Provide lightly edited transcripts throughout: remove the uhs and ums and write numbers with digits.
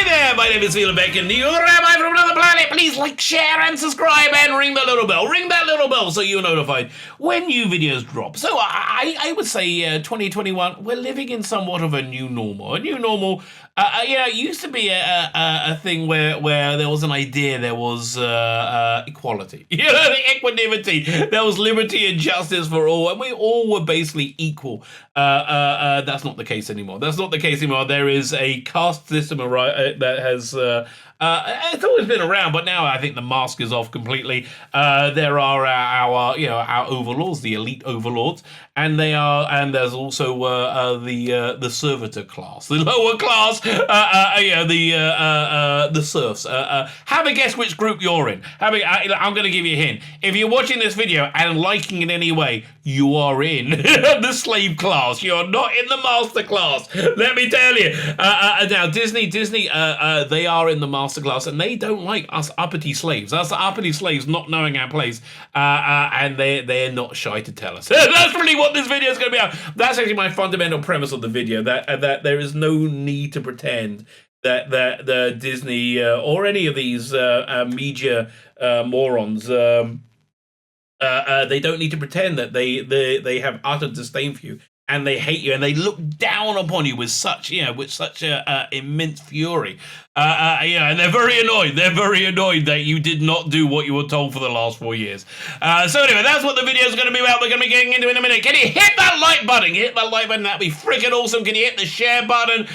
Hi there, my name is Felix Bacon, the Rabbi from another planet. Please like, share, and subscribe, and ring that little bell. Ring that little bell so you're notified when new videos drop. So I would say 2021, we're living in somewhat of a new normal. A new normal, it used to be a thing where there was an idea, there was equality, the equanimity, there was liberty and justice for all, and we all were basically equal. That's not the case anymore. That's not the case anymore. There is a caste system that has it's always been around, but now I think the mask is off completely. There are our overlords, the elite overlords, and there's also the servitor class, the lower class, the serfs. Have a guess which group you're in. I'm going to give you a hint. If you're watching this video and liking in any way, you are in the slave class. You're not in the master class. Let me tell you. Now Disney, they are in the master class, and they don't like us uppity slaves. Us uppity slaves not knowing our place, and they're not shy to tell us. That's really what this video is going to be about. That's actually my fundamental premise of the video. That there is no need to pretend that the Disney or any of these media morons. They don't need to pretend that they have utter disdain for you, and they hate you, and they look down upon you with such immense fury. And they're very annoyed. They're very annoyed that you did not do what you were told for the last 4 years. So anyway, that's what the video is going to be about. We're going to be getting into it in a minute. Can you hit that like button? Hit that like button. That'd be freaking awesome. Can you hit the share button?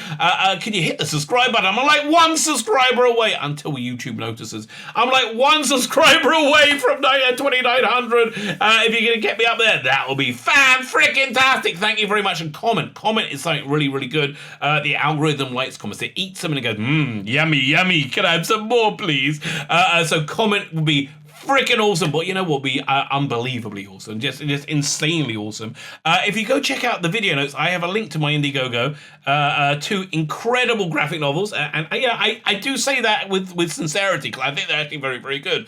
Can you hit the subscribe button? I'm like 1 subscriber away until YouTube notices. I'm like 1 subscriber away from 2,900. If you're going to get me up there, that will be fan-freaking-tastic. Thank you very much. And comment. Comment is something really, really good. The algorithm likes comments. It eats them and it goes, yummy, yummy. Can I have some more, please? So comment will be freaking awesome, but you know what will be unbelievably awesome, just insanely awesome. If you go check out the video notes, I have a link to my Indiegogo, 2 incredible graphic novels, and I do say that with sincerity, because I think they're actually very, very good.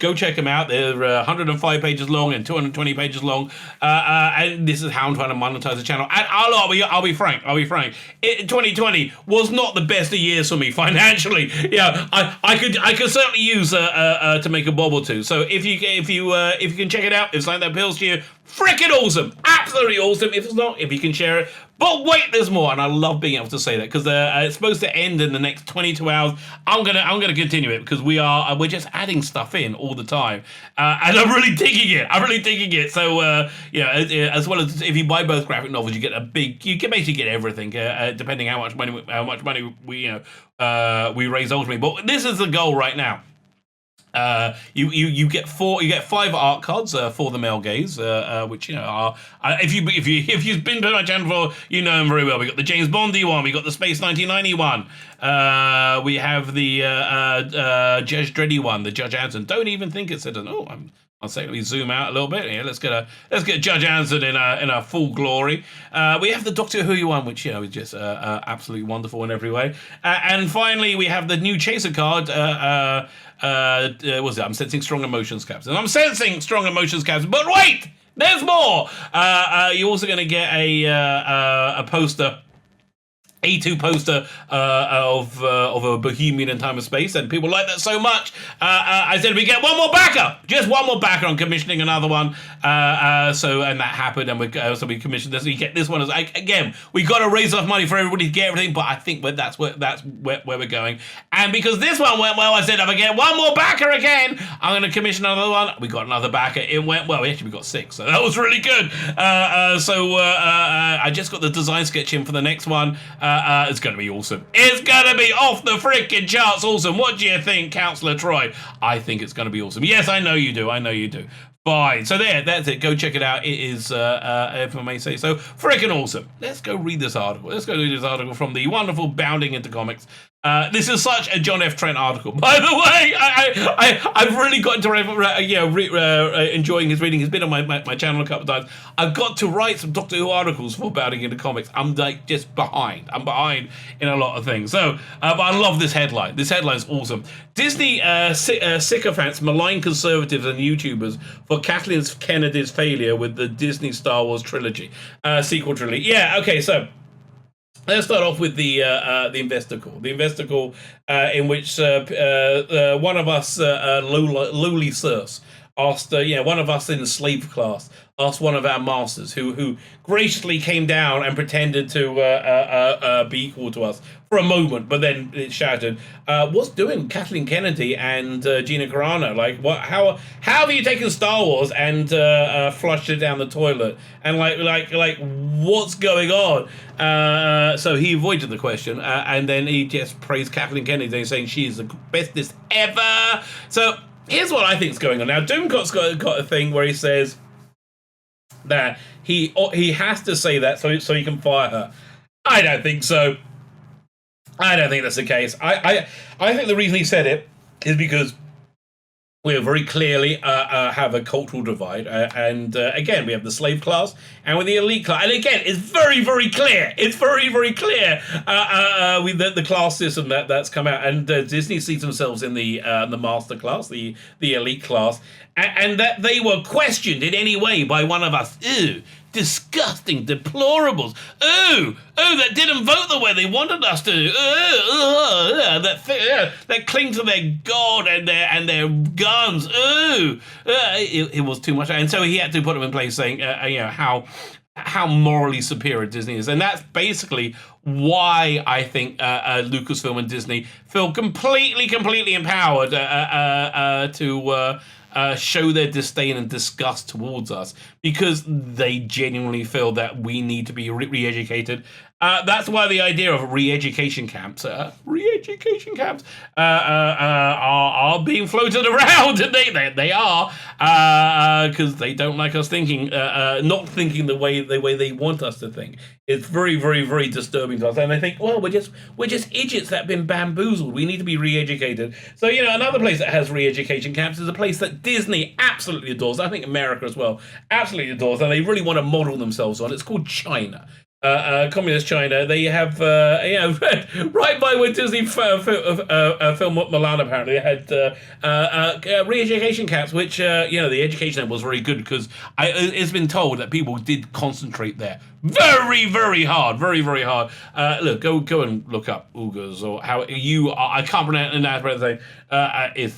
Go check them out. They're 105 pages long and 220 pages long. And this is how I'm trying to monetize the channel. And I'll be frank. 2020 was not the best of years for me financially. Yeah, I could certainly use to make a bob or two. So if you can check it out, if something that appeals to you, freaking awesome, absolutely awesome. If it's not, if you can share it. But wait, there's more, and I love being able to say that because it's supposed to end in the next 22 hours. I'm gonna continue it because we're just adding stuff in all the time, and I'm really digging it. So as well as if you buy both graphic novels, you can basically get everything, depending how much money we raise ultimately. But this is the goal right now. You get 5 art cards for the male gaze, which are if you've been to my channel for, you know them very well. We got the James Bondy one, we got the Space 1990 one, we have the Judge Dredd one, the Judge Anson. Don't even think it's I'll say, let me zoom out a little bit here. Let's get Judge Anson in a full glory. We have the Doctor Who one, which is just absolutely wonderful in every way. And finally, we have the new Chaser card. What's it? I'm sensing strong emotions, Captain. But wait, there's more. You're also going to get a poster. A2 poster of a Bohemian in Time and Space, and people like that so much. I said we get one more backer, just one more backer. I'm commissioning another one, and that happened, and we commissioned this. So you get this one as again. We got to raise enough money for everybody to get everything, but I think that's where we're going. And because this one went well, I said if I get one more backer again, I'm going to commission another one. We got another backer. It went well. Actually, we got 6, so that was really good. I just got the design sketch in for the next one. It's going to be awesome. It's going to be off the freaking charts awesome. What do you think, Councillor Troy? I think it's going to be awesome. Yes, I know you do. Fine. So that's it. Go check it out. It is, if I may say so, freaking awesome. Let's go read this article. From the wonderful Bounding Into Comics. This is such a John F. Trent article. By the way, I've really gotten to enjoying his reading. He's been on my channel a couple of times. I've got to write some Doctor Who articles for Bounding Into Comics. I'm like just behind. I'm behind in a lot of things. So, but I love this headline. This headline is awesome. Disney sycophants malign conservatives and YouTubers for Kathleen Kennedy's failure with the Disney Star Wars trilogy, sequel trilogy. Yeah, okay, so Let's start off with the investor call. The investor call in which one of us, lowly sirs, asked, one of us in the slave class asked one of our masters, who graciously came down and pretended to be equal to us for a moment, but then it shouted, "What's doing Kathleen Kennedy and Gina Carano? Like, what? How have you taken Star Wars and flushed it down the toilet? And like, what's going on?" So he avoided the question, and then he just praised Kathleen Kennedy, saying she is the bestest ever. So here's what I think is going on now. Doomcott's got a thing where he says that he has to say that so he can fire her. I don't think so. I don't think that's the case. I think the reason he said it is because we very clearly have a cultural divide, and again, we have the slave class and with the elite class, and again, it's very, very clear. It's very, very clear with the class system that's come out, and Disney sees themselves in the master class, the elite class, and that they were questioned in any way by one of us. Ew, disgusting deplorables. Ooh, that didn't vote the way they wanted us to. That cling to their god and their guns. Ooh, it was too much, and so he had to put them in place, saying, how morally superior Disney is, and that's basically why I think Lucasfilm and Disney feel completely empowered to show their disdain and disgust towards us, because they genuinely feel that we need to be re-educated. That's why the idea of re-education camps are being floated around, and they are, because they don't like us thinking, not thinking the way they want us to think. It's very, very, very disturbing to us, and I think, well, we're just idiots that have been bamboozled. We need to be re-educated. So, another place that has re-education camps is a place that Disney absolutely adores. I think America as well absolutely adores, and they really want to model themselves on. It's called China. Communist China. They have, right by where Disney filmed Milan, apparently, they had re-education camps, which, the education was very good, because it's been told that people did concentrate there very, very hard, very, very hard. Look, go and look up Uyghurs, or how you are. I can't pronounce it. It's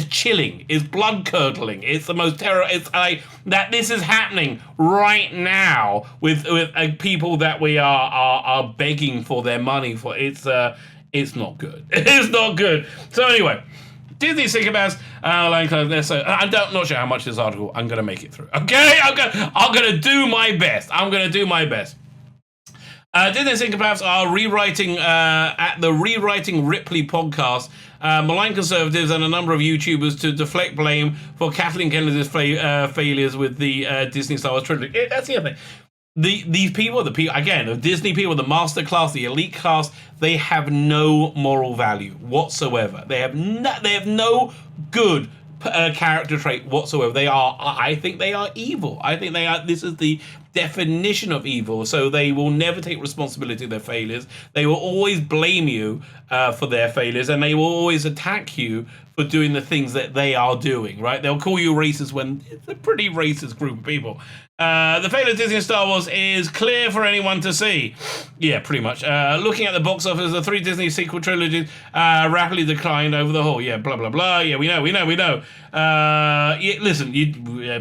chilling. It's blood curdling. It's the most terror. It's like that. This is happening right now with people that we are begging for their money for. It's not good. It's not good. So anyway, Disney Syncopats, I'm not sure how much this article. I'm gonna make it through. Okay, I'm gonna do my best. Disney Syncopats are rewriting at the Rewriting Ripley podcast. Malign conservatives and a number of YouTubers to deflect blame for Kathleen Kennedy's failures with the Disney Star Wars trilogy. That's the other thing. These people, again, the Disney people, the master class, the elite class, they have no moral value whatsoever. They have no good character trait whatsoever. I think they are evil. This is the definition of evil. So they will never take responsibility of their failures. They will always blame you for their failures, and they will always attack you for doing the things that they are doing, right? They'll call you racist when it's a pretty racist group of people. The failure of Disney and Star Wars is clear for anyone to see. Yeah, pretty much. Looking at the box office, the 3 Disney sequel trilogies rapidly declined over the whole. Yeah, blah, blah, blah. Yeah, we know. Listen,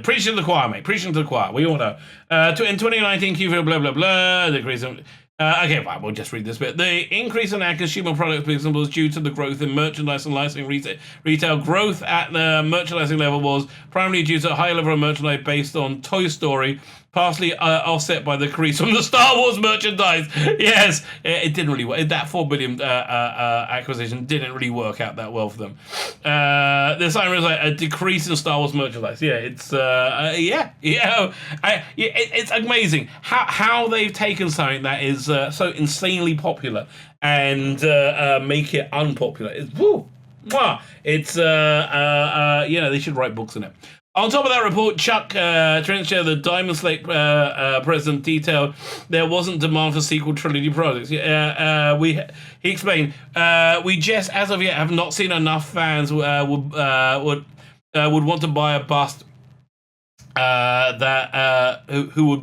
preaching to the choir, mate. Preaching to the choir. We all know. In 2019, Q4, blah, blah, blah. Decrease in... okay, fine, we'll just read this bit. The increase in our consumer product business was due to the growth in merchandise and licensing retail. Growth at the merchandising level was primarily due to a high level of merchandise based on Toy Story, partially offset by the increase from the Star Wars merchandise. Yes, it didn't really work. That $4 billion acquisition didn't really work out that well for them. The sign was like a decrease in Star Wars merchandise. Yeah, it's it's amazing how they've taken something that is so insanely popular and make it unpopular. It's they should write books in it. On top of that report, Chuck Trencher, the Diamond Slate president, detailed there wasn't demand for sequel trilogy projects. He explained, we just, as of yet, have not seen enough fans would want to buy a bust who would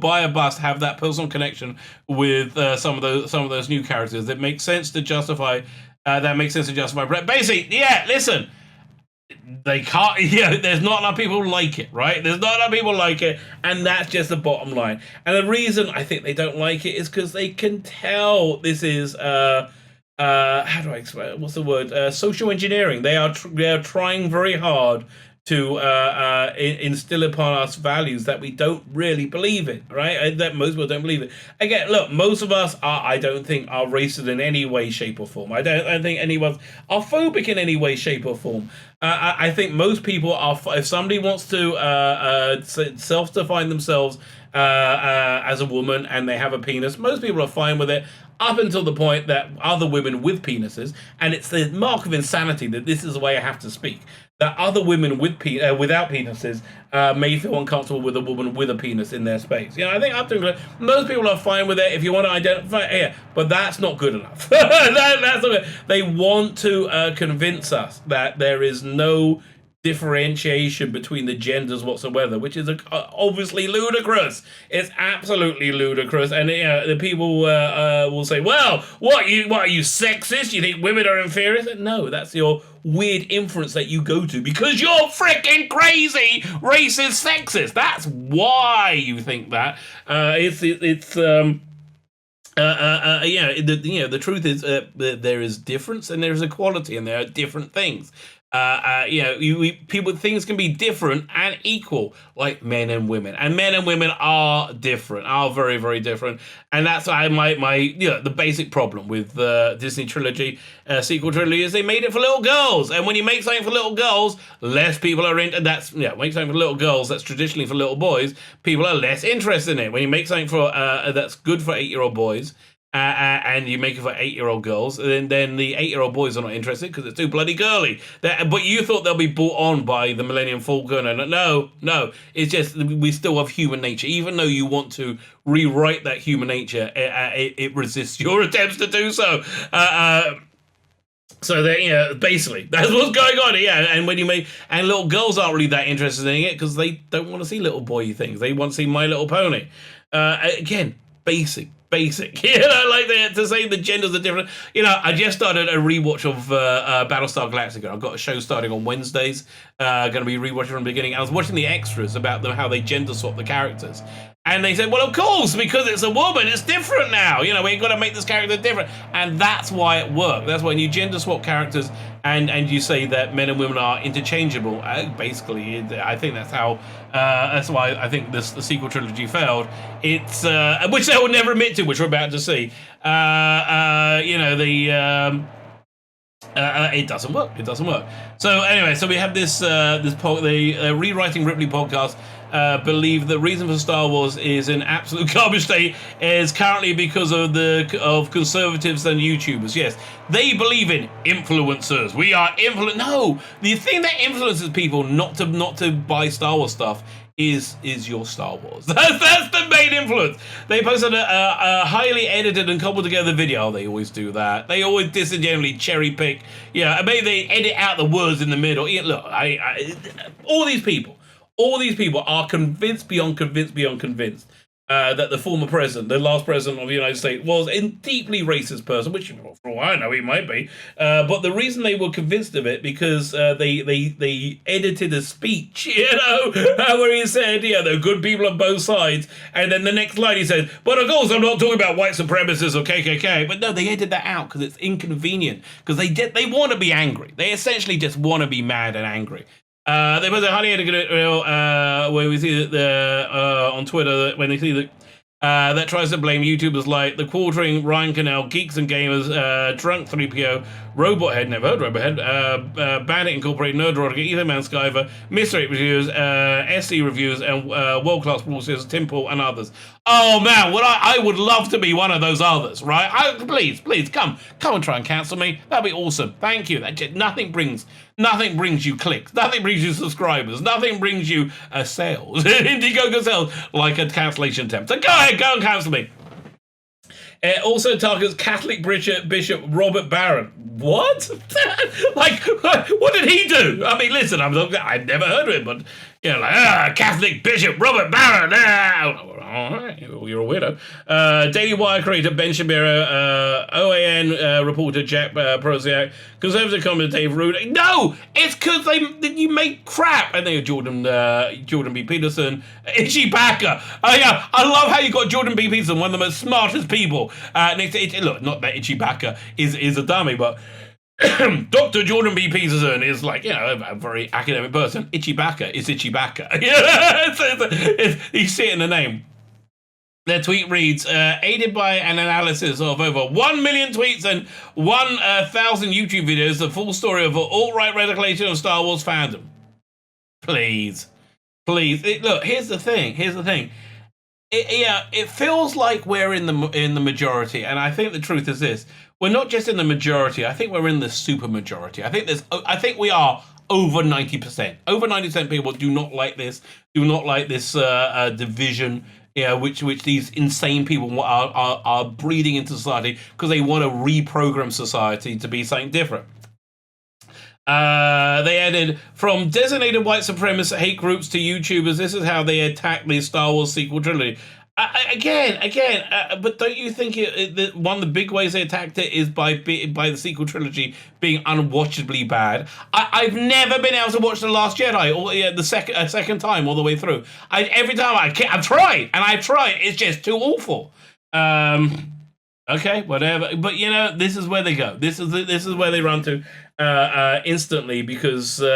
buy a bust, have that personal connection with some of those new characters. That makes sense to justify. Basically, yeah. Listen, they can't. Yeah, there's not enough people who like it, right? There's not enough people who like it, and that's just the bottom line. And the reason I think they don't like it is because they can tell this is how do I explain it? What's the word? Social engineering. They are trying very hard to instill upon us values that we don't really believe in, right? That most people don't believe it. Again, look, most of us I don't think, are racist in any way, shape, or form. I don't think anyone's are phobic in any way, shape, or form. I think most people are. If somebody wants to self-define themselves as a woman and they have a penis, most people are fine with it, up until the point that other women with penises, and it's the mark of insanity that this is the way I have to speak, that other women with without penises may feel uncomfortable with a woman with a penis in their space. You know, I think up to most people are fine with it if you want to identify. Yeah, but that's not good enough. That's not good. They want to convince us that there is no differentiation between the genders whatsoever, which is obviously ludicrous. It's absolutely ludicrous, and the people will say, "Well, what are you sexist? You think women are inferior?" No, that's your weird inference that you go to because you're freaking crazy, racist, sexist. That's why you think that. The truth is there is difference and there is equality, and there are different things. Things can be different and equal, like men and women, and men and women are different, are very, very different, and that's why the basic problem with the Disney trilogy, sequel trilogy, is they made it for little girls, and when you make something for little girls, less people are into. Make something for little girls that's traditionally for little boys, people are less interested in it. When you make something for that's good for 8-year-old boys. And you make it for 8-year-old girls, and then the 8-year-old boys are not interested because it's too bloody girly. But you thought they'll be brought on by the Millennium Falcon, and no, it's just we still have human nature. Even though you want to rewrite that human nature, it resists your attempts to do so. So that basically that's what's going on. Yeah, and when you make little girls aren't really that interested in it because they don't want to see little boy things. They want to see My Little Pony. Again, basic. To say the genders are different. I just started a rewatch of Battlestar Galactica. I've got a show starting on Wednesdays. Going to be rewatching from the beginning. I was watching the extras about how they gender swap the characters. And they said, well, of course, because it's a woman, it's different now. We've got to make this character different. And that's why it worked. That's when you gender swap characters and you say that men and women are interchangeable. Basically, I think that's how. That's why I think the sequel trilogy failed. It's which they will never admit to, which we're about to see. It doesn't work. It doesn't work. So anyway, we have the Rewriting Ripley podcast. Believe the reason for Star Wars is in absolute garbage state is currently because of conservatives and YouTubers. Yes, they believe in influencers. We are No, the thing that influences people not to buy Star Wars stuff is your Star Wars. That's the main influence. They posted a highly edited and cobbled together video. They always do that. They always disingenuously cherry pick. Yeah, maybe they edit out the words in the middle. Yeah, look, all these people are convinced beyond convinced that the former president, the last president of the United States, was a deeply racist person, which, for all I know, he might be. But the reason they were convinced of it because they edited a speech, where he said, there are good people on both sides, and then the next line he said, but of course I'm not talking about white supremacists or KKK. But no, they edited that out because it's inconvenient, because they want to be angry. They essentially just want to be mad and angry. They put a highly edited where we see that on Twitter when they see that tries to blame YouTubers like The Quartering, Ryan Cannell, Geeks and Gamers, Drunk 3PO, Robot Head, never heard Robot Head, Bandit Incorporated, Nerdrotica, Ethan Man Skyver, Mystery Reviews, SC Reviews, and World Class Brawlers, Tim Paul, and others. Oh man, I would love to be one of those others, right? Please, come and try and cancel me. That'd be awesome. Thank you. Nothing brings you clicks. Nothing brings you subscribers. Nothing brings you sales. Indiegogo sales like a cancellation attempt. So go ahead, go and cancel me. It also targets Catholic Bishop Robert Barron. What? What did he do? I mean, listen, I've never heard of him, but Catholic Bishop Robert Barron. All right, you're a weirdo. Daily Wire creator Ben Shapiro, OAN reporter Jack Prosiak, conservative commentator Dave Rude. No, it's because you make crap. And then Jordan B. Peterson, Itchy Backer. I love how you got Jordan B. Peterson, one of the most smartest people. Look, not that Itchy Backer is a dummy, but Dr. Jordan B. Peterson is like, a very academic person. Itchy Backer is Itchy Backer. You see it in the name. Their tweet reads, aided by an analysis of over 1 million tweets and 1,000 YouTube videos, the full story of alt-right radicalization of Star Wars fandom. Please. Look, here's the thing. It feels like we're in the majority, and I think the truth is this: we're not just in the majority. I think we're in the super majority. I think we are over 90%. Over 90% people do not like this. Do not like this division. Which these insane people are breeding into society because they want to reprogram society to be something different. They added, from designated white supremacist hate groups to YouTubers, this is how they attack the Star Wars sequel trilogy. But don't you think one of the big ways they attacked it is by the sequel trilogy being unwatchably bad? I've never been able to watch The Last Jedi the second time all the way through. Every time I've tried, it's just too awful. Okay, whatever. But this is where they go. This is where they run to instantly because they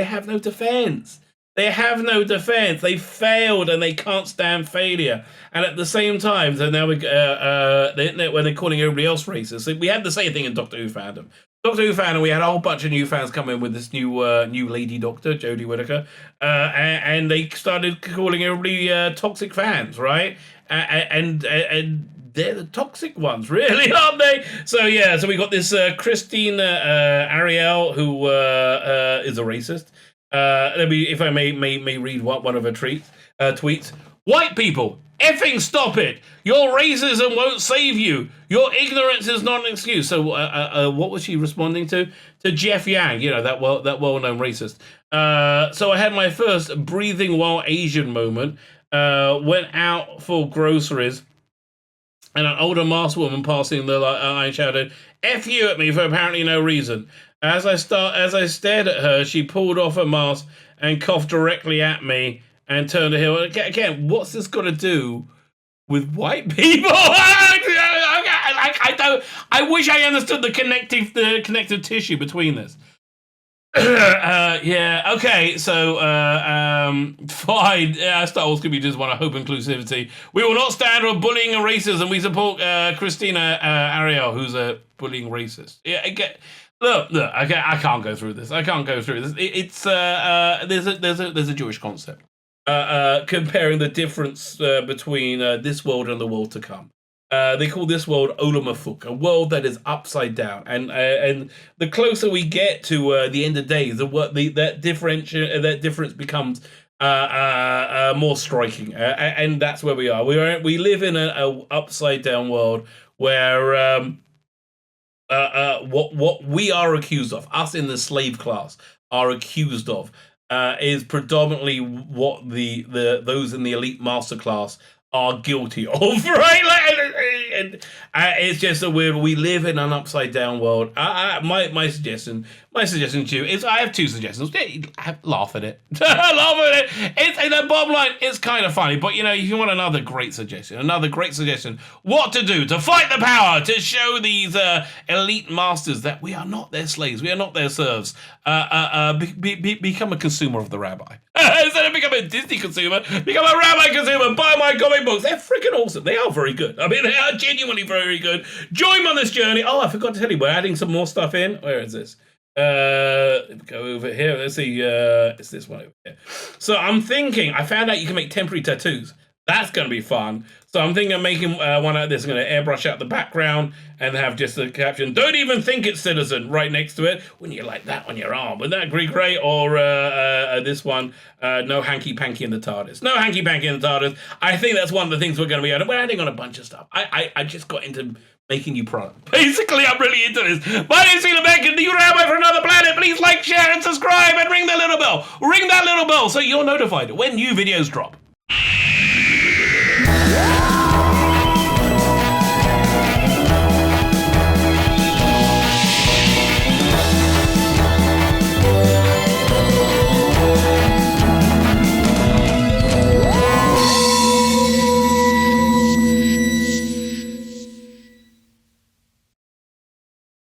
have no defense. They have no defense. They failed and they can't stand failure. And at the same time, so now the internet, when they're calling everybody else racist. So we had the same thing in Doctor Who fandom. Doctor Who fandom, we had a whole bunch of new fans come in with this new lady doctor, Jodie Whittaker, and they started calling everybody toxic fans, right? And they're the toxic ones, really, aren't they? So we got this Christine Ariel, who is a racist. Let me, if I may read one of her tweets. White people, effing stop it! Your racism won't save you. Your ignorance is not an excuse. So, what was she responding to? To Jeff Yang, that well-known racist. So I had my first breathing while Asian moment. Went out for groceries, and an older masked woman passing the line shouted, "F you" at me for apparently no reason. As I stared at her, she pulled off her mask and coughed directly at me and turned to heel. Again, what's this got to do with white people? I wish I understood the connective tissue between this. Okay, so fine. Star Wars communities want to hope inclusivity. We will not stand for bullying and racism. We support Christina Ariel, who's a bullying racist. Yeah, again. Look, I can't go through this. It's there's a Jewish concept comparing the difference between this world and the world to come. They call this world Olam Hafuk, a world that is upside down. And the closer we get to the end of days, that difference becomes more striking. And that's where we are. We live in a upside down world where what we are accused of, us in the slave class are accused of, is predominantly what those in the elite master class are guilty of, right? It's just a weird. We live in an upside down world. My suggestion to you is, I have two suggestions. Laugh at it. Laugh at it. It's in the bottom line. It's kind of funny, but if you want another great suggestion, what to do to fight the power, to show these elite masters that we are not their slaves, we are not their serfs. Become a consumer of the Rabbi. Instead of becoming a Disney consumer, become a Rabbi consumer. Buy my comic books. They're freaking awesome. They are very good. I mean, they are genuinely very good. Join me on this journey. Oh, I forgot to tell you, we're adding some more stuff in. Where is this? Go over here. Let's see. It's this one over here. So I'm thinking, I found out you can make temporary tattoos. That's going to be fun. So I'm thinking of making one out of this. I'm going to airbrush out the background and have just a caption, "Don't even think it's Citizen," right next to it. Wouldn't you like that on your arm? Wouldn't that be great? Or this one, "No hanky-panky in the TARDIS." No hanky-panky in the TARDIS. I think that's one of the things we're going to be adding. We're adding on a bunch of stuff. I just got into making you product. Basically, I'm really into this. My name's Sheila Beck, and you're Rabbi for Another Planet. Please like, share, and subscribe, and ring that little bell. Ring that little bell so you're notified when new videos drop.